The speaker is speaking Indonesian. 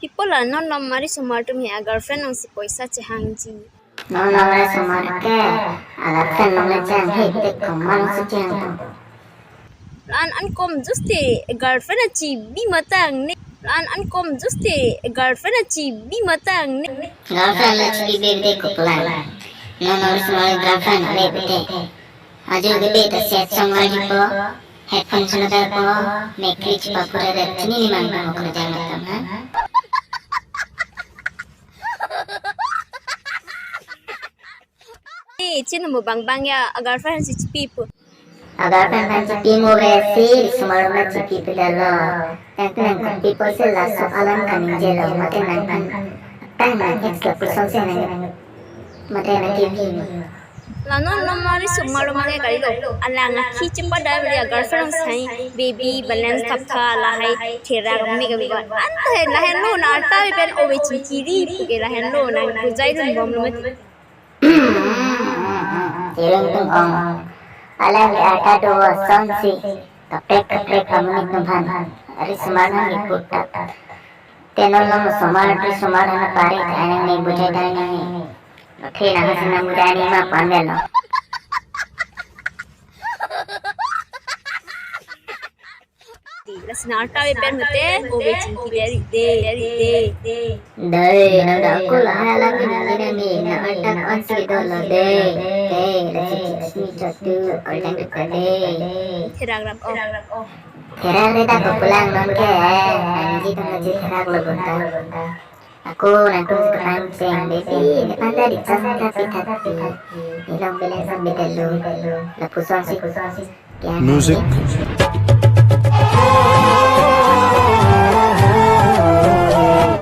People are not normally smart to me. A girlfriend ang si Poisa Chehangji. No logres sumar ke agar kan nomle chan hete kumang sucian tu. An kom juste a girlfriend a chi bi matang ne. An kom juste a girlfriend a chi bi matang ne. Girlfriend le chhi bebe kupulan. No logres sumar girlfriend le bete. Aju bebe set song lagi po. Headphone sunaga po. Make rich papura de chini ni mang mang ko jangan tam ha. Chin mo bang ya a girlfriend si people. Agar kan panci mo resi sumar na chipi pedalo. Tentang kan people se la so alam kan jelo mate nan kan. Tang nan extra person se nan. Mate na kipi. Lano normally sumar mange kari lo. Ala nga khi chimpa dai a girlfriend sai baby balance thapka la hai thera mi ga bigon. An the la hen lo na ta be pen obe chiri ke la hen lo na bujai dun bom lo mati. Tilang tung ong. Alam di ata dua sonsi. Kapek kamu nuknuban. Ari sumana ngikutat. Tenon lang sumar na pari. Kaya nang bujay tayo nang okay na kasi nang bujay ni ma pandelo. Sinarta be pen mate obe chinki deri de. Dai na aku lah alam ni na atak ansi dolo de. Ni jatuh orang dekat de. Thera oh. Terang reda ko pulang non ke anji tu ngaji terang lo gonta. Aku nanti sekarang sing besi depan dari cangka pitati. Ilong belen sambil dulu. Lapu sonsi. Music.